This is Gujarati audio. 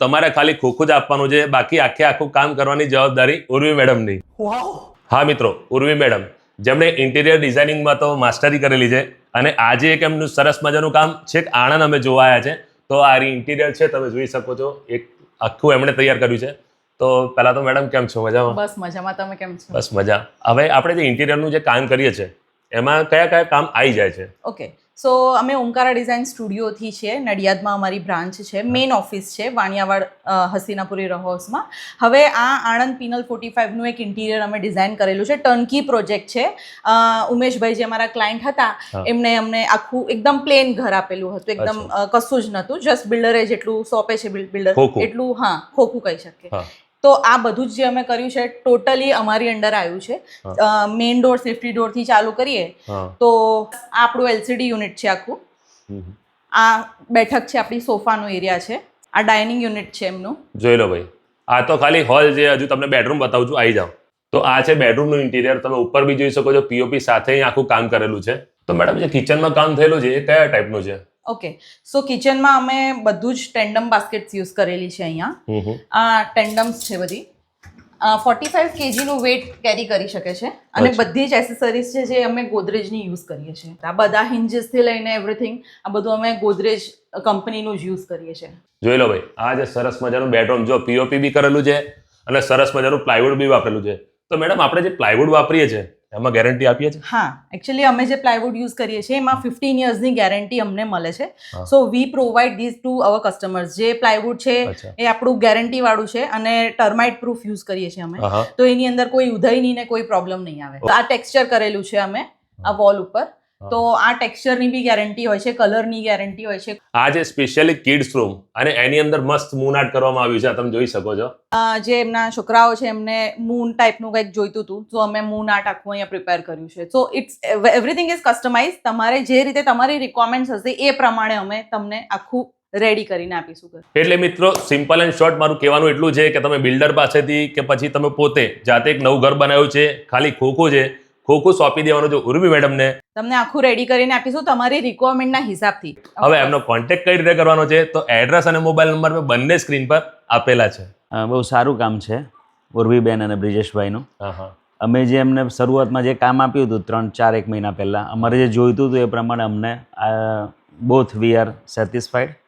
તમારે ખાલી ખોખું જ આપવાનું છે, બાકી આખું કામ કરવાની જવાબદારી ઉર્વી મેડમની. હા મિત્રો, ઉર્વી મેડમ જેમણે ઇન્ટિરિયર ડિઝાઇનિંગમાં તો માસ્ટરી કરેલી છે અને આજે એક એમનું સરસ મજાનું કામ છેક આણંદ અમે જોવા આવ્યા છે. તો આ ઇન્ટિરિયર છે, તમે જોઈ શકો છો, એક આખું એમણે તૈયાર કર્યું છે. તો પહેલા તો મેડમ કેમ છો? મજામાં? બસ મજામાં. તમે કેમ છો? બસ મજા. હવે આપણે જે ઇન્ટિરિયરનું જે કામ કરીએ છીએ એમાં કયા કયા કામ આવી જાય છે? ઓકે, સો અમે ઓમકારા ડિઝાઇન સ્ટુડિયોથી છીએ. નડિયાદમાં અમારી બ્રાન્ચ છે, મેઇન ઓફિસ છે વાણિયાવાડ હસીનાપુરી રહોસમાં. હવે આ આણંદ પિનલ 45નું એક ઇન્ટિરિયર અમે ડિઝાઇન કરેલું છે. ટર્નકી પ્રોજેક્ટ છે. ઉમેશભાઈ જે અમારા ક્લાયન્ટ હતા એમને અમને આખું એકદમ પ્લેન ઘર આપેલું હતું. એકદમ કશું જ નહોતું, જસ્ટ બિલ્ડરે જેટલું સોંપે છે બિલ્ડર એટલું, હા, ખોખું કહી શકીએ. તો આ બધું જ જે અમે કર્યું છે ટોટલી અમારી અંડર આવ્યું છે. મેઇન ડોર, સેફ્ટી ડોરથી ચાલુ કરીએ તો આપણું એલસીડી યુનિટ છે આખું. આ બેઠક છે, આપણી સોફાનો એરિયા છે. આ ડાઇનિંગ યુનિટ છે એમનું. જોઈ લો ભાઈ, આ તો ખાલી હોલ છે. હજુ તમને બેડરૂમ બતાવું છું, આવી જાઓ. તો આ છે બેડરૂમનું ઇન્ટિરિયર. તમે ઉપર બી જોઈ શકો છો, પીઓપી સાથે આખું કામ કરેલું છે. તો મેડમ જે કિચનમાં કામ થયેલું છે એ કયા ટાઈપનું છે? ઓકે, સો કિચનમાં અમે બધું જ ટેન્ડમ બાસ્કેટ્સ યુઝ કરેલી છે અહીંયા. આ ટેન્ડમ્સ છે બધી. 45 kgનું વેઇટ કેરી કરી શકે છે અને બધી જ એસેસરીઝ છે જે અમે ગોદરેજની યુઝ કરીએ છીએ. આ બધા હિન્જીસથી લઈને એવરીથિંગ આ બધું અમે ગોદરેજ કંપનીનું જ યુઝ કરીએ છીએ. જોઈ લો ભાઈ, આ જે સરસ મજાનું બેડરૂમ, જો પીઓપી બી કરેલું છે અને સરસ મજાનું પ્લાયવુડ બી વાપરેલું છે. તો મેડમ આપણે જે પ્લાયવુડ વાપરીએ છીએ એમાં ગેરંટી આપીએ છીએ? હા, એકચ્યુઅલી અમે જે પ્લાયવુડ યુઝ કરીએ છીએ એમાં 15 યર્સની ગેરંટી અમને મળે છે. So we provide this to our customers. જે પ્લાયવુડ છે એ આપણું ગેરંટી વાળું છે અને ટર્માઇટ પ્રૂફ યુઝ કરીએ છીએ અમે. તો એની અંદર કોઈ ઉધઈની ને કોઈ પ્રોબ્લેમ નહીં આવે. આ ટેક્સચર કરેલું છે અમે આ વોલ ઉપર. તો આ ટેક્સચરની બી ગેરંટી હોય છે, કલરની ગેરંટી હોય છે. આ જે સ્પેશિયલી કિડ્સ રૂમ અને એની અંદર મસ્ત મૂન આર્ટ કરવામાં આવ્યું છે, તમે જોઈ શકો છો. જે એમના છોકરાઓ છે એમને મૂન ટાઈપનું કંઈક જોઈતું હતું, તો અમે મૂન આર્ટ આખું અહીંયા પ્રિપેર કર્યું છે. So it's everything is customize. તમારે જે રીતે તમારી રિક્વાયરમેન્ટ્સ હશે એ પ્રમાણે અમે તમને આખું રેડી કરીને આપીશું. એટલે મિત્રો, સિમ્પલ એન્ડ શોર્ટ મારું કહેવાનું એટલું છે કે તમે બિલ્ડર પાસેથી કે પછી તમે પોતે જાતે એક નવું ઘર બનાવ્યું છે, ખાલી ખોખું સોંપી દેવાનું છે ઉર્વી મેડમને. તમને આખું રેડી કરીને આપીશું તમારી રિક્વાયરમેન્ટના હિસાબથી. હવે એમનો કોન્ટેક્ટ કઈ રીતે કરવાનો છે? તો એડ્રેસ અને મોબાઈલ નંબર બંને સ્ક્રીન પર આપેલા છે. બહુ સારું કામ છે ઉર્વીબેન અને બ્રિજેશભાઈનું. અમે જે એમને શરૂઆતમાં જે કામ આપ્યું હતું 3-4 મહિના પહેલાં, અમારે જે જોઈતું હતું એ પ્રમાણે અમને બોથ વી આર સેટિસ્ફાઈડ.